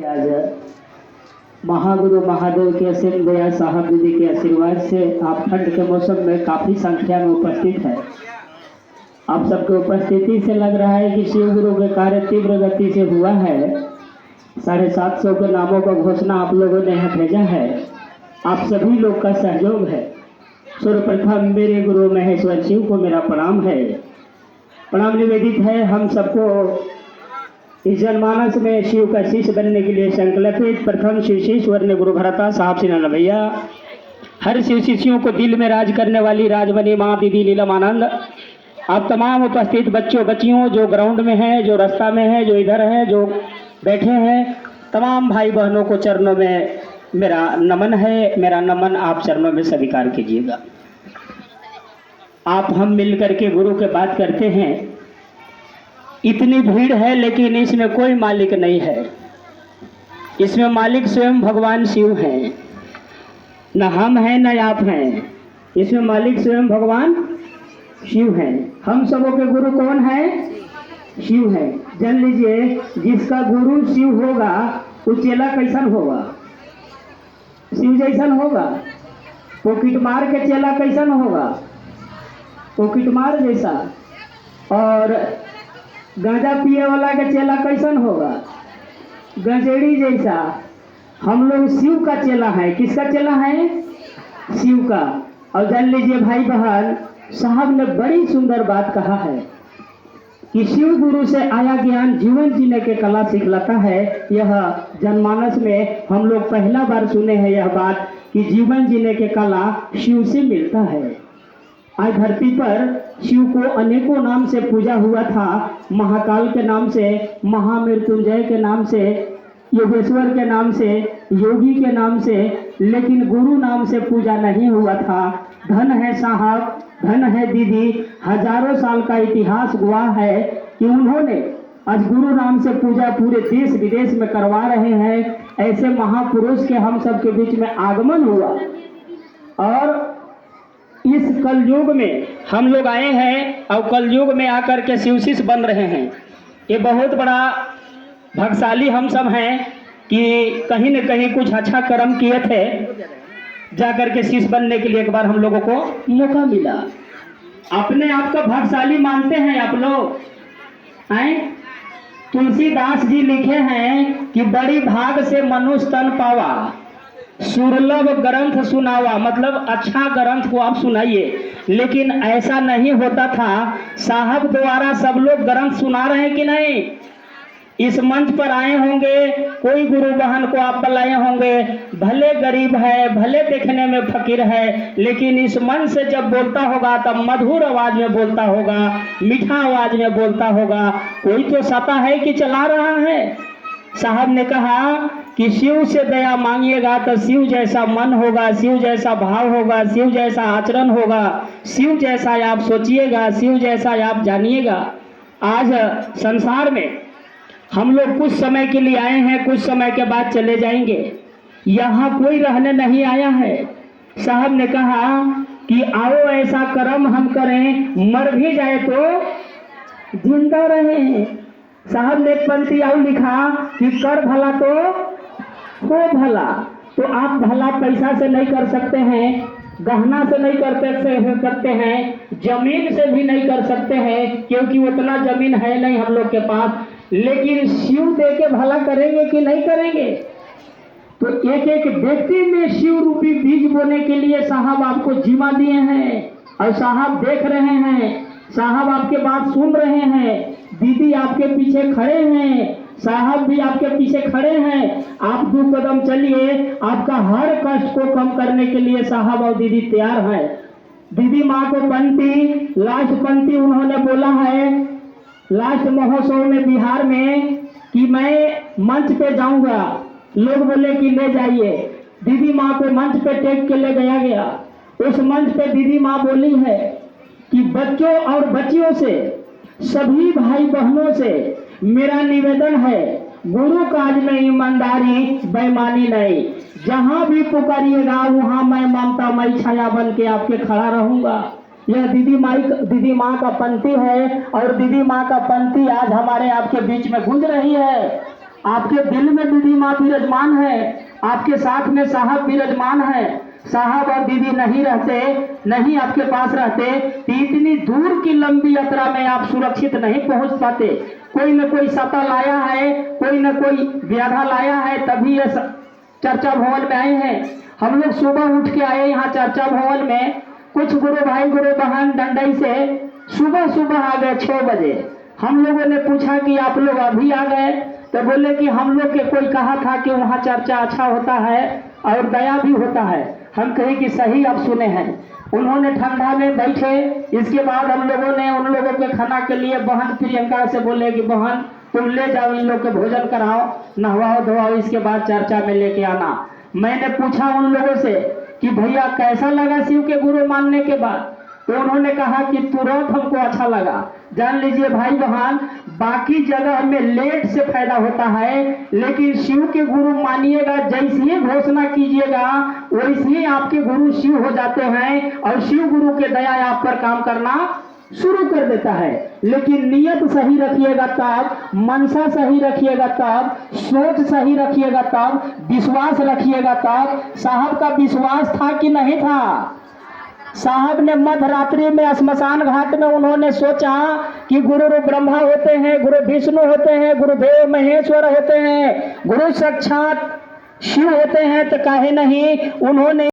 आज महागुरु महादेव के असीम दया साहब दीदी के आशीर्वाद से आप ठंड के मौसम में काफ़ी संख्या में उपस्थित है। आप सबके उपस्थिति से लग रहा है कि शिव गुरु के कार्य तीव्र गति से हुआ है। 750 के नामों का घोषणा आप लोगों ने यहाँ भेजा है। आप सभी लोग का सहयोग है। सर्वप्रथम मेरे गुरु महेश्वर शिव को मेरा प्रणाम है। प्रणाम निवेदित है हम सबको इस जनमानस में शिव का शिष्य बनने के लिए संकल्पित प्रथम शिव शिष्यवर ने गुरु भरता साहब सिन्हा भैया, हर शिव शिष्यों को दिल में राज करने वाली राजमणि माँ दीदी नीलम आनंद, आप तमाम उपस्थित बच्चों बच्चियों जो ग्राउंड में हैं, जो रास्ता में हैं, जो इधर हैं, जो बैठे हैं, तमाम भाई बहनों को चरणों में मेरा नमन है। मेरा नमन आप चरणों में स्वीकार कीजिएगा। आप हम मिल करके गुरु के बात करते हैं। इतनी भीड़ है लेकिन इसमें कोई मालिक नहीं है। इसमें मालिक स्वयं भगवान शिव हैं, न हम हैं न आप हैं। इसमें मालिक स्वयं भगवान शिव हैं। हम सबों के गुरु कौन है? शिव है। जान लीजिए, जिसका गुरु शिव होगा वो चेला कैसन होगा? शिव जैसन होगा। पॉकेट मार के चेला कैसन होगा? पॉकेट मार जैसा। और गांजा पिए वाला का चेला कैसन होगा? गंजेड़ी जैसा। हम लोग शिव का चेला है। किसका चेला है? शिव का। और जान लीजिए भाई बहन, साहब ने बड़ी सुंदर बात कहा है कि शिव गुरु से आया ज्ञान जीवन जीने के कला सिखलाता है। यह जनमानस में हम लोग पहला बार सुने हैं यह बात कि जीवन जीने के कला शिव से मिलता है। आज धरती पर शिव को अनेकों नाम से पूजा हुआ था। महाकाल के नाम से, महामृत्युंजय के नाम से, योगेश्वर के नाम से, योगी के नाम से, लेकिन गुरु नाम से पूजा नहीं हुआ था। धन है साहब, धन है दीदी, हजारों साल का इतिहास गवाह है कि उन्होंने आज गुरु नाम से पूजा पूरे देश विदेश में करवा रहे हैं। ऐसे महापुरुष के हम सब के बीच में आगमन हुआ और इस कलयुग में हम लोग आए हैं और कलयुग में आकर के शिव शिष्य बन रहे हैं। ये बहुत बड़ा भाग्यशाली हम सब हैं कि कहीं न कहीं कुछ अच्छा कर्म किए थे, जाकर के शिष्य बनने के लिए एक बार हम लोगों को मौका मिला। अपने आप का भाग्यशाली मानते हैं आप लोग हैं? तुलसीदास जी लिखे हैं कि बड़ी भाग से मनुष्य तन पावा, सुरलभ ग्रंथ सुनावा। मतलब अच्छा ग्रंथ को आप सुनाइए। लेकिन ऐसा नहीं होता था। साहब द्वारा सब लोग ग्रंथ सुना रहे हैं कि नहीं? इस मंच पर आए होंगे, कोई गुरु बहन को आप बुलाए होंगे, भले गरीब है, भले देखने में फकीर है, लेकिन इस मंच से जब बोलता होगा तब मधुर आवाज में बोलता होगा, मीठा आवाज में बोलता होगा। कोई तो सता है कि चला रहा है। साहब ने कहा कि शिव से दया मांगिएगा तो शिव जैसा मन होगा, शिव जैसा भाव होगा, शिव जैसा आचरण होगा, शिव जैसा आप सोचिएगा, शिव जैसा आप जानिएगा। आज संसार में हम लोग कुछ समय के लिए आए हैं, कुछ समय के बाद चले जाएंगे। यहाँ कोई रहने नहीं आया है। साहब ने कहा कि आओ ऐसा कर्म हम करें, मर भी जाए तो जिंदा रहें। साहब ने एक पंक्ति और लिखा कि कर भला तो हो भला। तो आप भला पैसा से नहीं कर सकते हैं, गहना से नहीं करते हैं, जमीन से भी नहीं कर सकते हैं, क्योंकि उतना जमीन है नहीं हम लोग के पास। लेकिन शिव दे के भला करेंगे कि नहीं करेंगे? तो एक एक व्यक्ति में शिव रूपी बीज बोने के लिए साहब आपको जिम्मा दिए हैं और साहब देख रहे हैं, साहब आपके बात सुन रहे हैं, दीदी आपके पीछे खड़े हैं, साहब भी आपके पीछे खड़े हैं। आप 2 कदम चलिए, आपका हर कष्ट को कम करने के लिए साहब और दीदी तैयार है। दीदी माँ को पंक्ति, लास्ट पंक्ति उन्होंने बोला है लास्ट महोत्सव में बिहार में कि मैं मंच पे जाऊंगा। लोग बोले कि ले जाइए। दीदी माँ को मंच पे टेक के ले गया। उस मंच पे दीदी माँ बोली है कि बच्चों और बच्चियों से, सभी भाई बहनों से मेरा निवेदन है, गुरु काज में ईमानदारी बेईमानी नहीं। जहां भी पुकारिएगा वहां मैं ममता मई छाया बन के आपके खड़ा रहूंगा। यह दीदी माँ का पंक्ति है और दीदी माँ का पंक्ति आज हमारे आपके बीच में गूंज रही है। आपके दिल में दीदी माँ विराजमान है, आपके साथ में साहब विराजमान है। साहब और दीदी नहीं रहते, नहीं आपके पास रहते तो इतनी दूर की लंबी यात्रा में आप सुरक्षित नहीं पहुंच पाते। कोई न कोई सता लाया है, कोई न कोई व्याधा लाया है, तभी ये चर्चा भवन में आए हैं। हम लोग सुबह उठ के आए यहाँ चर्चा भवन में। कुछ गुरु भाई गुरु बहन डंडई से सुबह सुबह आ गए 6 बजे। हम लोगों ने पूछा कि आप लोग अभी आ गए, तो बोले कि हम लोग के कोई कहा था कि वहाँ चर्चा अच्छा होता है और दया भी होता है। हम कहे कि सही आप सुने हैं। उन्होंने ठंडा में बैठे। इसके बाद हम लोगों ने उन लोगों के खाना के लिए बहन प्रियंका से बोले कि बहन तुम ले जाओ, इन लोग के भोजन कराओ, नहवाओ धोवाओ, इसके बाद चर्चा में लेके आना। मैंने पूछा उन लोगों से कि भैया कैसा लगा शिव के गुरु मानने के बाद, तो उन्होंने कहा कि तुरंत हमको अच्छा लगा। जान लीजिए भाई बहन, बाकी जगह में लेट से फायदा होता है, लेकिन शिव के गुरु मानिएगा, जैसे ही घोषणा कीजिएगा वैसे ही आपके गुरु शिव हो जाते हैं और शिव गुरु के दया आप पर काम करना शुरू कर देता है। लेकिन नियत सही रखिएगा तब, मनसा सही रखिएगा तब, सोच सही रखिएगा तब, विश्वास रखिएगा तब। साहब का विश्वास था कि नहीं था? साहब ने मध्य रात्रि में श्मशान घाट में उन्होंने सोचा कि गुरु ब्रह्मा होते हैं, गुरु विष्णु होते हैं, गुरुदेव महेश्वर होते हैं, गुरु साक्षात शिव होते हैं, तो काहे नहीं उन्होंने